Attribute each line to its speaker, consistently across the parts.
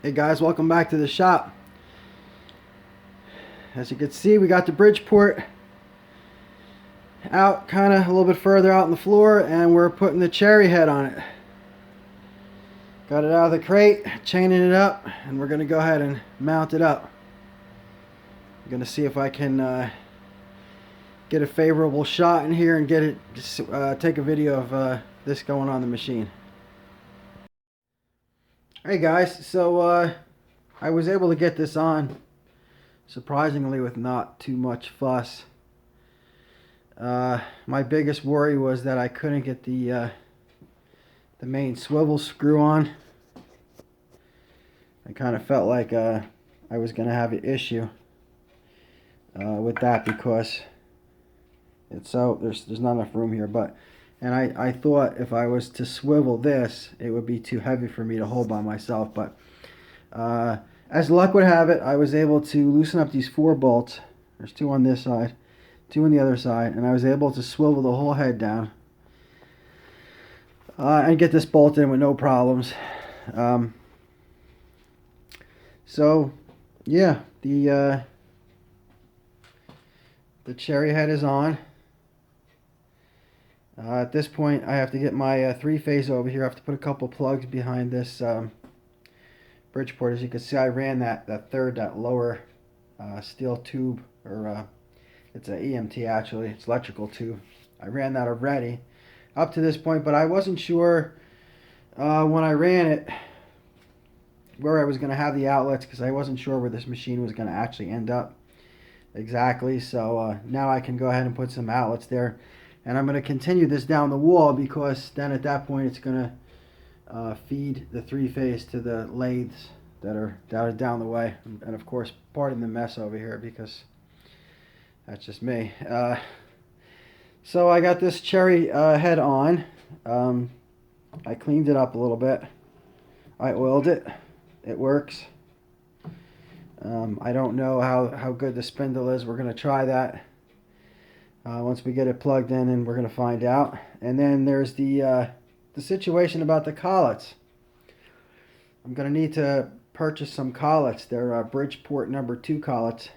Speaker 1: Hey guys, welcome back to the shop. As you can see, we got the Bridgeport out kind of a little bit further out on the floor, and we're putting the cherry head on it. Got it out of the crate, chaining it up, and we're going to go ahead and mount it up. I'm going to see if I can get a favorable shot in here and get it, take a video of this going on the machine. Hey guys, so I was able to get this on surprisingly with not too much fuss. My biggest worry was that I couldn't get the main swivel screw on. I kind of felt like I was going to have an issue with that because it's there's not enough room here. And I thought if I was to swivel this, it would be too heavy for me to hold by myself. But as luck would have it, I was able to loosen up these 4 bolts. There's 2 on this side, 2 on the other side, and I was able to swivel the whole head down and get this bolted in with no problems. So yeah, the cherry head is on. At this point, I have to get my 3-phase over here. I have to put a couple plugs behind this Bridgeport. As you can see, I ran that lower steel tube, or it's an EMT actually, it's electrical tube. I ran that already up to this point, but I wasn't sure when I ran it where I was going to have the outlets, because I wasn't sure where this machine was going to actually end up exactly. So now I can go ahead and put some outlets there, and I'm going to continue this down the wall, because then at that point it's going to feed the 3-phase to the lathes that are down the way. And of course, pardon the mess over here, because that's just me. So I got this cherry head on. I cleaned it up a little bit. I oiled it. It works. I don't know how good the spindle is. We're going to try that once we get it plugged in, and we're going to find out. And then there's the situation about the collets. I'm going to need to purchase some collets. They're Bridgeport #2 collets.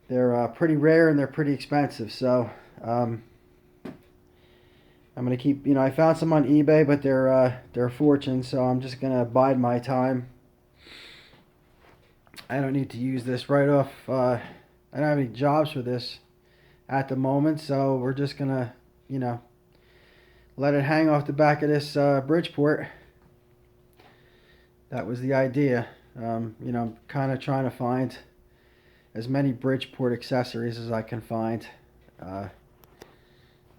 Speaker 1: They're pretty rare and they're pretty expensive. So I'm going to keep, I found some on eBay, but they're a fortune. So I'm just going to bide my time. I don't need to use this right off. I don't have any jobs for this at the moment, so we're just going to, let it hang off the back of this Bridgeport. That was the idea. I'm kind of trying to find as many Bridgeport accessories as I can find.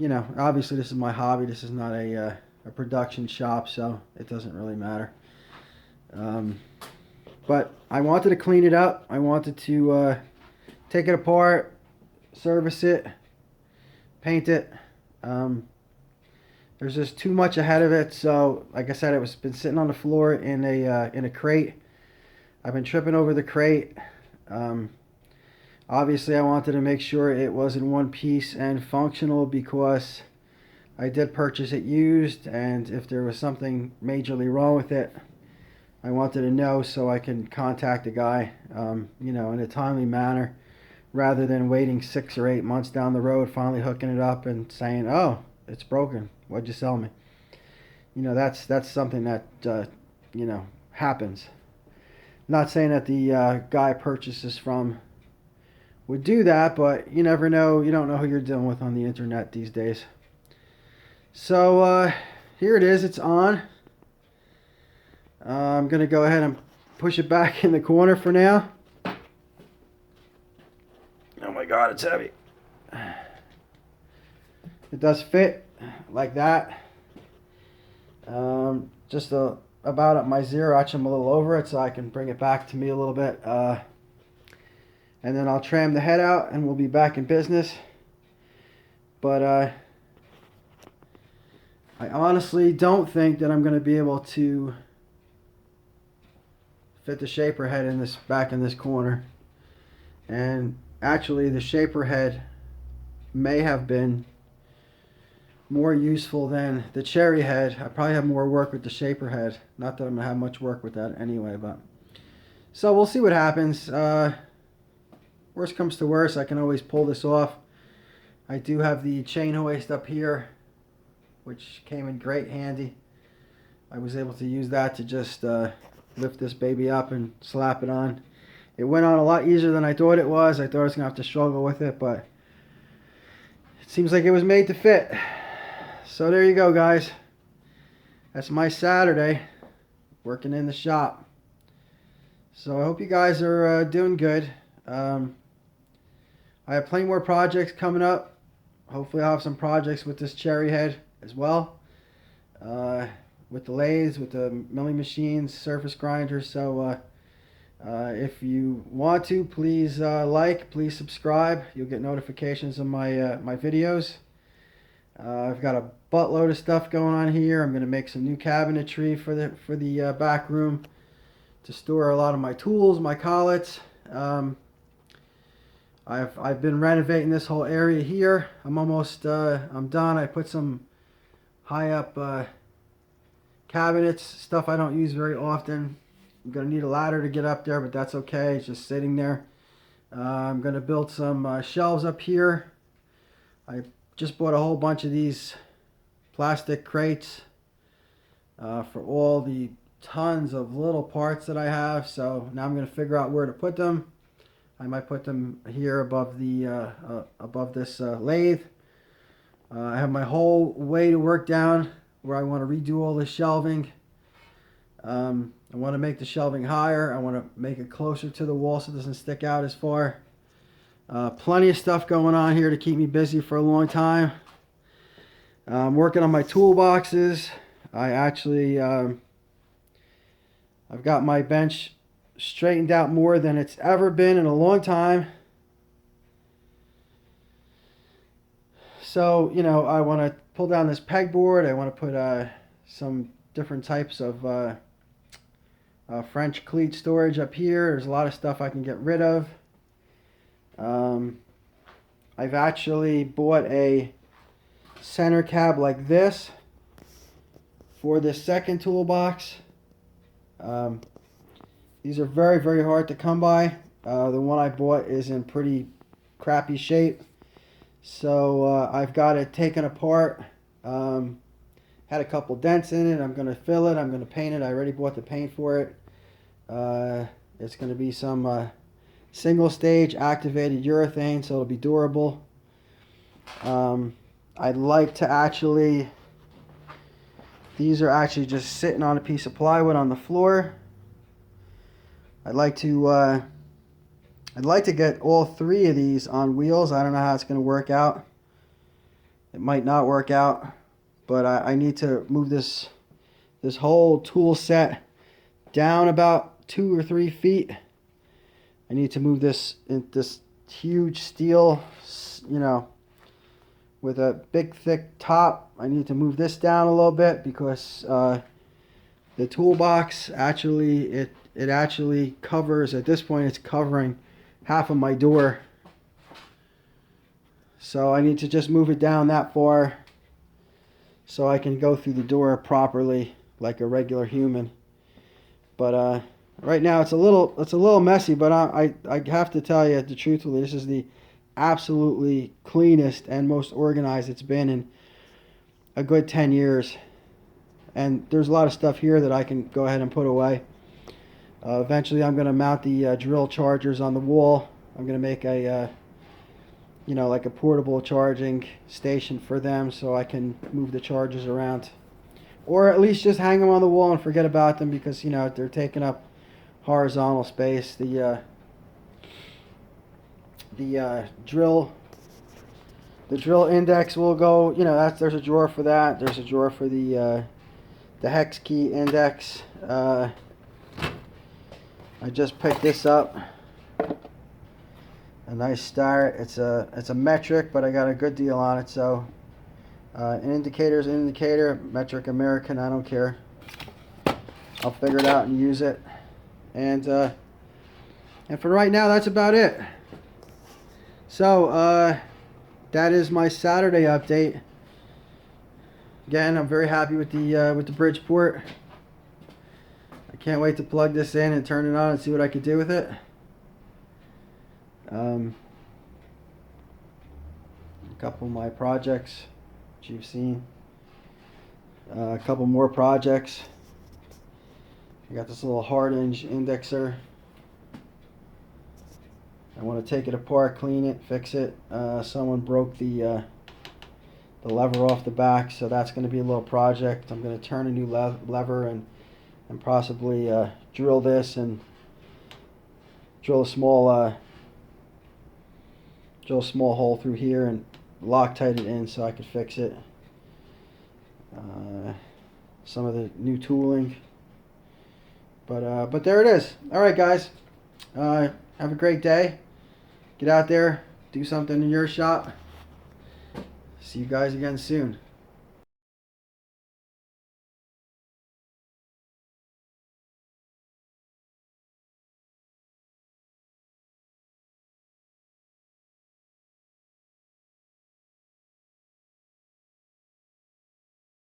Speaker 1: Obviously this is my hobby. This is not a production shop, so it doesn't really matter. But I wanted to clean it up. I wanted to take it apart, service it, paint it. There's just too much ahead of it. So, like I said, been sitting on the floor in a crate. I've been tripping over the crate. Obviously, I wanted to make sure it was in one piece and functional, because I did purchase it used, and if there was something majorly wrong with it, I wanted to know so I can contact the guy, in a timely manner, rather than waiting 6 or 8 months down the road, finally hooking it up and saying, "Oh, it's broken. What'd you sell me?" That's something that happens. Not saying that the guy purchases from would do that, but you never know. You don't know who you're dealing with on the internet these days. So here it is. It's on. I'm going to go ahead and push it back in the corner for now. Oh my God, it's heavy. It does fit like that. Just about at my zero. Actually, I'm a little over it, so I can bring it back to me a little bit. And then I'll tram the head out, and we'll be back in business. But I honestly don't think that I'm going to be able to fit the shaper head back in this corner. And actually, the shaper head may have been more useful than the cherry head. I probably have more work with the shaper head. Not that I'm gonna have much work with that anyway, but so we'll see what happens. Worst comes to worst, I can always pull this off. I do have the chain hoist up here, which came in great handy. I was able to use that to just lift this baby up and slap it on. It went on a lot easier than I thought it was. I thought I was gonna have to struggle with it, but it seems like it was made to fit. So there you go, guys. That's my Saturday, working in the shop. So I hope you guys are doing good. I have plenty more projects coming up. Hopefully I'll have some projects with this cherry head as well. With the lathes, with the milling machines, surface grinders. So if you want to, please please subscribe. You'll get notifications of my my videos. I've got a buttload of stuff going on here. I'm going to make some new cabinetry for the back room to store a lot of my tools, my collets. I've been renovating this whole area here. I'm almost I'm done. I put some high up cabinets, stuff I don't use very often. I'm going to need a ladder to get up there, but that's okay. It's just sitting there. I'm going to build some shelves up here. I just bought a whole bunch of these plastic crates for all the tons of little parts that I have. So now I'm going to figure out where to put them. I might put them here above the above this lathe. I have my whole way to work down where I want to redo all the shelving. I want to make the shelving higher. I want to make it closer to the wall so it doesn't stick out as far. Plenty of stuff going on here to keep me busy for a long time. I'm working on my toolboxes. I actually I've got my bench straightened out more than it's ever been in a long time. So, you know, I want to pull down this pegboard. I want to put some different types of French cleat storage up here. There's a lot of stuff I can get rid of. I've actually bought a center cab like this for this second toolbox. These are very, very hard to come by. The one I bought is in pretty crappy shape. So I've got it taken apart. Had a couple dents in it. I'm going to fill it. I'm going to paint it. I already bought the paint for it. It's going to be some single stage activated urethane, so it'll be durable. I'd like to actually, these are actually just sitting on a piece of plywood on the floor. I'd like to get all three of these on wheels. I don't know how it's going to work out. It might not work out, but I need to move this whole tool set down about 2 or 3 feet. I need to move this huge steel, you know, with a big thick top. I need to move this down a little bit because the toolbox actually it actually covers, at this point it's covering half of my door. So I need to just move it down that far so I can go through the door properly like a regular human. But right now it's a little messy, but I have to tell you, truthfully, this is the absolutely cleanest and most organized it's been in a good 10 years. And there's a lot of stuff here that I can go ahead and put away. Eventually I'm going to mount the drill chargers on the wall. I'm going to make a you know, like a portable charging station for them so I can move the chargers around. Or at least just hang them on the wall and forget about them because, you know, they're taking up horizontal space. The drill index will go, you know, there's a drawer for that. There's a drawer for the hex key index. I just picked this up. A nice start. It's a metric, but I got a good deal on it. So an indicator's an indicator. Metric American, I don't care. I'll figure it out and use it. And for right now, that's about it. So that is my Saturday update. again, I'm very happy with the Bridgeport. I can't wait to plug this in and turn it on and see what I could do with it. A couple of my projects, which you've seen. A couple more projects. I got this little hard-hinge indexer. I want to take it apart, clean it, fix it. Someone broke the lever off the back, so that's going to be a little project. I'm going to turn a new lever and possibly drill this and drill a small hole through here and Loctite it in so I could fix it. Some of the new tooling, but there it is. All right, guys, have a great day. Get out there, do something in your shop. See you guys again soon.